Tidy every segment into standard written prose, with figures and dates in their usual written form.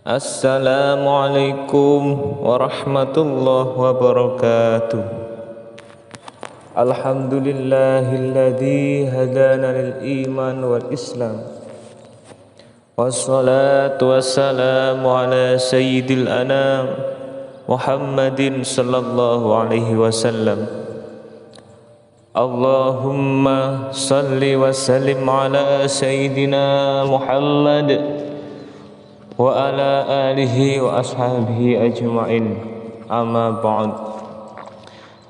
Assalamualaikum warahmatullahi wabarakatuh. Alhamdulillahilladzi hadana lil iman wal islam. Wassalatu wassalamu ala sayyidil anam Muhammadin sallallahu alaihi wasallam. Allahumma salli wa sallim ala sayyidina Muhammad wa ala alihi wa ashabihi ajma'in. Amma ba'd.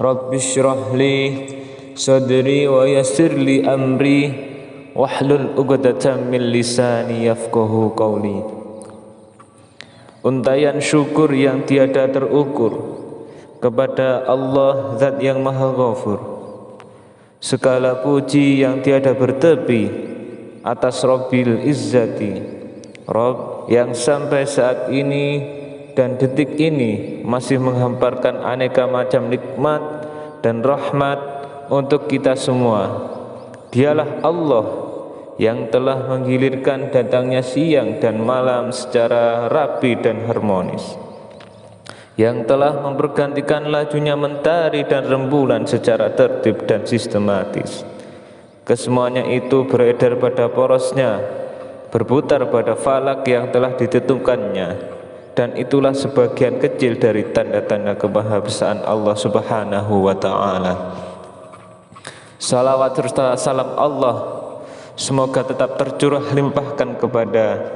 Rabbi syrah li sadri wa yassir li amri wahlul 'uqdatam min lisani yafqahu qawli. Untayan syukur yang tiada terukur kepada Allah Zat yang Maha Ghafur. Segala puji yang tiada bertepi atas Rabbil Izzati, Rabb yang sampai saat ini dan detik ini masih menghamparkan aneka macam nikmat dan rahmat untuk kita semua. Dialah Allah yang telah menggilirkan datangnya siang dan malam secara rapi dan harmonis, yang telah mempergantikan lajunya mentari dan rembulan secara tertib dan sistematis. Kesemuanya itu beredar pada porosnya, berputar pada falak yang telah ditentukannya, dan itulah sebagian kecil dari tanda-tanda kemahabesaan Allah Subhanahu wa ta'ala. Salawat serta salam Allah semoga tetap tercurah limpahkan kepada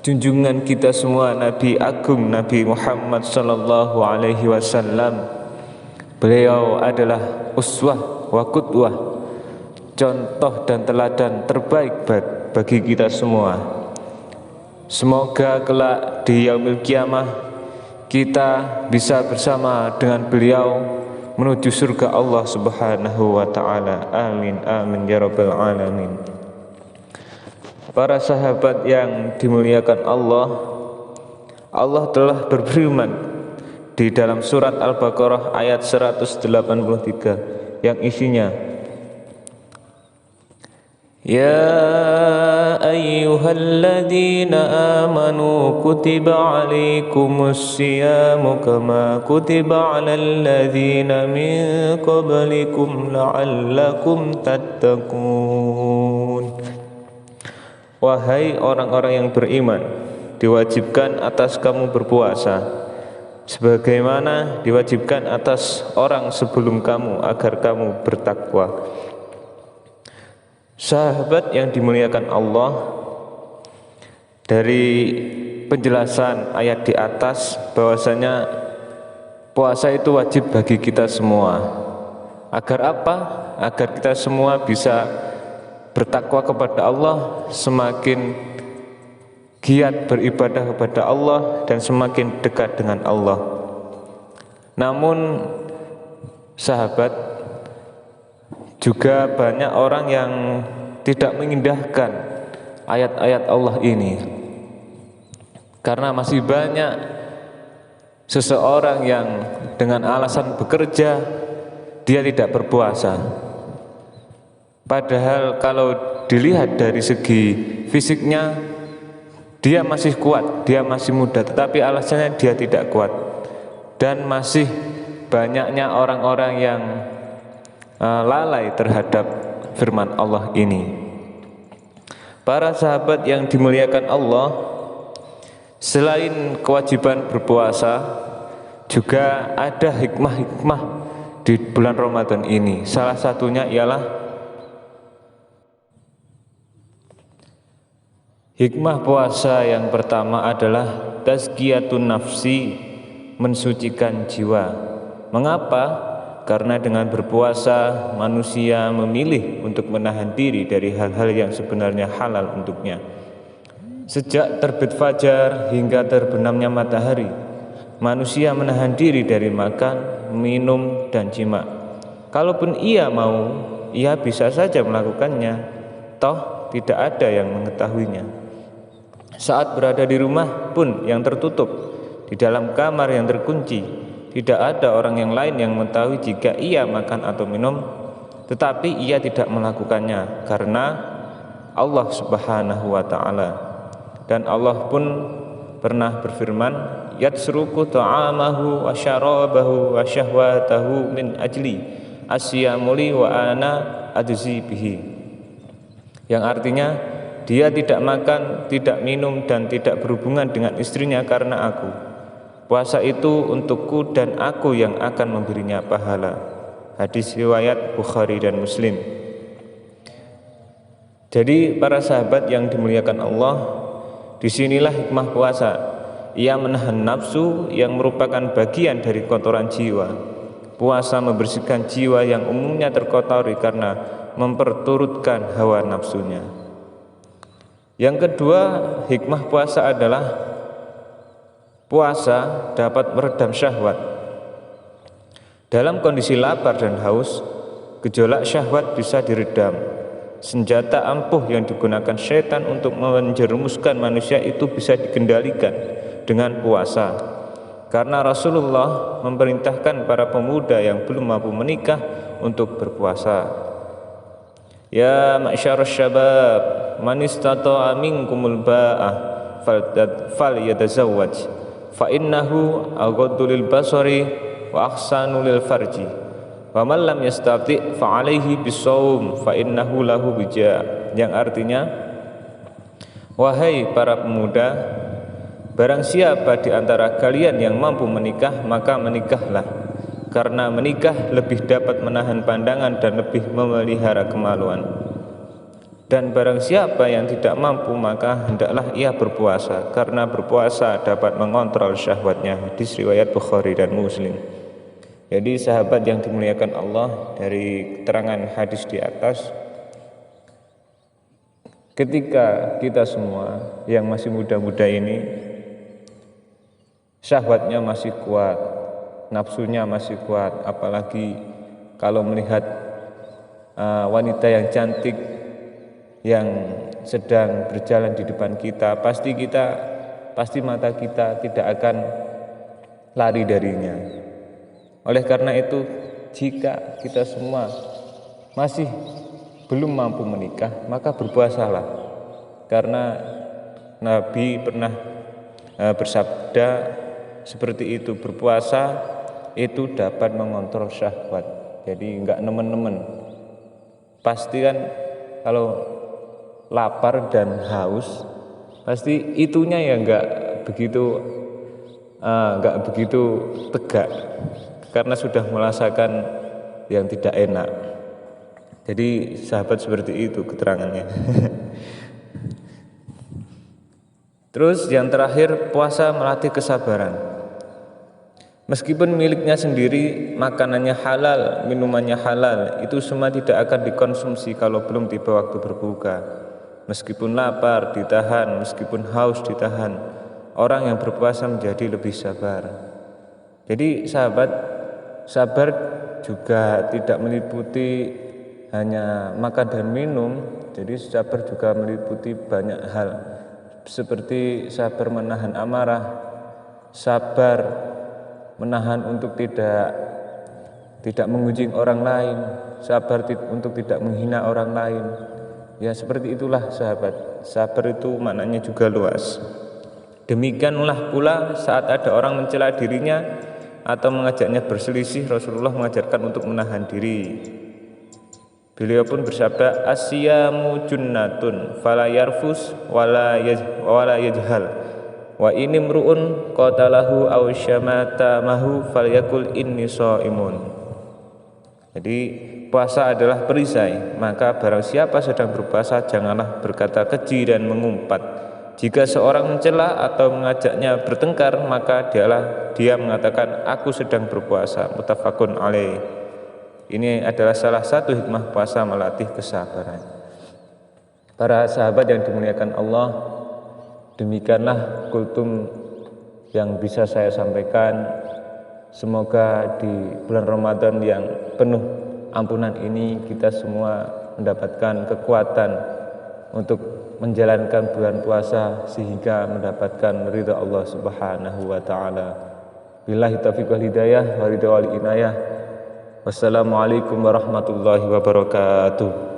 junjungan kita semua, Nabi Agung Nabi Muhammad sallallahu alaihi wasallam. Beliau adalah uswah wa qudwah, contoh dan teladan terbaik bagi kita semua. Semoga kelak di yaumil kiamah kita bisa bersama dengan beliau menuju surga Allah Subhanahu wa ta'ala. Amin amin ya rabbal alamin. Para sahabat yang dimuliakan Allah, Allah telah berfirman di dalam surat Al-Baqarah ayat 183 yang isinya, Ya ayyuhalladzina amanu kutiba alaikumus siyamu kama kutiba alal ladzina min qablikum la'allakum tattaqun. Wahai orang-orang yang beriman, diwajibkan atas kamu berpuasa sebagaimana diwajibkan atas orang sebelum kamu agar kamu bertakwa. Sahabat yang dimuliakan Allah, dari penjelasan ayat di atas bahwasanya puasa itu wajib bagi kita semua. Agar apa? Agar kita semua bisa bertakwa kepada Allah, semakin giat beribadah kepada Allah dan semakin dekat dengan Allah. Namun sahabat, juga banyak orang yang tidak mengindahkan ayat-ayat Allah ini, karena masih banyak seseorang yang dengan alasan bekerja dia tidak berpuasa. Padahal kalau dilihat dari segi fisiknya dia masih kuat, dia masih muda, tetapi alasannya dia tidak kuat. Dan masih banyaknya orang-orang yang lalai terhadap firman Allah ini. Para sahabat yang dimuliakan Allah, selain kewajiban berpuasa, juga ada hikmah-hikmah di bulan Ramadan ini. Salah satunya ialah hikmah puasa yang pertama adalah tazkiyatun nafsi, mensucikan jiwa. Mengapa? Karena dengan berpuasa manusia memilih untuk menahan diri dari hal-hal yang sebenarnya halal untuknya. Sejak terbit fajar hingga terbenamnya matahari, manusia menahan diri dari makan, minum, dan jima. Kalaupun ia mau, ia bisa saja melakukannya, toh tidak ada yang mengetahuinya. Saat berada di rumah pun yang tertutup, di dalam kamar yang terkunci, tidak ada orang yang lain yang mengetahui jika ia makan atau minum, tetapi ia tidak melakukannya karena Allah Subhanahu wa ta'ala. Dan Allah pun pernah berfirman, yatsruku ta'amahu wa syarabahu wa syahwatahu min ajli asyamuli wa ana adzi bihi. Yang artinya dia tidak makan, tidak minum dan tidak berhubungan dengan istrinya karena aku. Puasa itu untukku dan aku yang akan memberinya pahala. Hadis riwayat Bukhari dan Muslim. Jadi para sahabat yang dimuliakan Allah, disinilah hikmah puasa. Ia menahan nafsu yang merupakan bagian dari kotoran jiwa. Puasa membersihkan jiwa yang umumnya terkotori karena memperturutkan hawa nafsunya. Yang kedua, hikmah puasa adalah puasa dapat meredam syahwat. Dalam kondisi lapar dan haus, gejolak syahwat bisa diredam. Senjata ampuh yang digunakan setan untuk menjerumuskan manusia itu bisa dikendalikan dengan puasa. Karena Rasulullah memerintahkan para pemuda yang belum mampu menikah untuk berpuasa. Ya ma'syarus syabab, man istata'a minkumul ba'ah falyatazawwaj fa innahu aghaddu lil basari wa ahsanu lil farji. Wa man lam yastati' fa alaihi bisawm fa innahu lahu bija. Yang artinya, wahai para pemuda, barang siapa di antara kalian yang mampu menikah, maka menikahlah, karena menikah lebih dapat menahan pandangan dan lebih memelihara kemaluan. Dan barang siapa yang tidak mampu, maka hendaklah ia berpuasa, karena berpuasa dapat mengontrol syahwatnya. Hadis riwayat Bukhari dan Muslim. Jadi sahabat yang dimuliakan Allah, dari keterangan hadis di atas, ketika kita semua yang masih muda-muda ini syahwatnya masih kuat, nafsunya masih kuat, apalagi kalau melihat wanita yang cantik yang sedang berjalan di depan kita, pasti mata kita tidak akan lari darinya. Oleh karena itu, jika kita semua masih belum mampu menikah, maka berpuasalah. Karena Nabi pernah bersabda seperti itu, berpuasa itu dapat mengontrol syahwat. Jadi enggak nemen-nemen. Pasti kan kalau lapar dan haus, pasti itunya ya enggak begitu tegak, karena sudah merasakan yang tidak enak. Jadi sahabat seperti itu keterangannya. Terus yang terakhir, puasa melatih kesabaran. Meskipun miliknya sendiri, makanannya halal, minumannya halal, itu semua tidak akan dikonsumsi kalau belum tiba waktu berbuka. Meskipun lapar ditahan, meskipun haus ditahan, orang yang berpuasa menjadi lebih sabar. Jadi sahabat, sabar juga tidak meliputi hanya makan dan minum. Jadi sabar juga meliputi banyak hal, seperti sabar menahan amarah, sabar menahan untuk tidak mengunjing orang lain, sabar untuk tidak menghina orang lain. Ya seperti itulah sahabat. Sabar itu maknanya juga luas. Demikianlah pula saat ada orang mencela dirinya atau mengajaknya berselisih, Rasulullah mengajarkan untuk menahan diri. Beliau pun bersabda, asyamu junnatun fala yarfus wala yajhal wa inimruun qatalahu aw syamatamahu falyakul inni shaimun. Jadi puasa adalah perisai, maka barang siapa sedang berpuasa janganlah berkata keji dan mengumpat. Jika seorang mencela atau mengajaknya bertengkar, maka dia mengatakan aku sedang berpuasa. Muttafaqun alaih. Ini adalah salah satu hikmah puasa melatih kesabaran. Para sahabat yang dimuliakan Allah, demikianlah kultum yang bisa saya sampaikan. Semoga di bulan Ramadan yang penuh ampunan ini kita semua mendapatkan kekuatan untuk menjalankan bulan puasa sehingga mendapatkan ridha Allah Subhanahu wa taala. Billahi taufiq wal hidayah wa ridha wal inayah. Wassalamualaikum warahmatullahi wabarakatuh.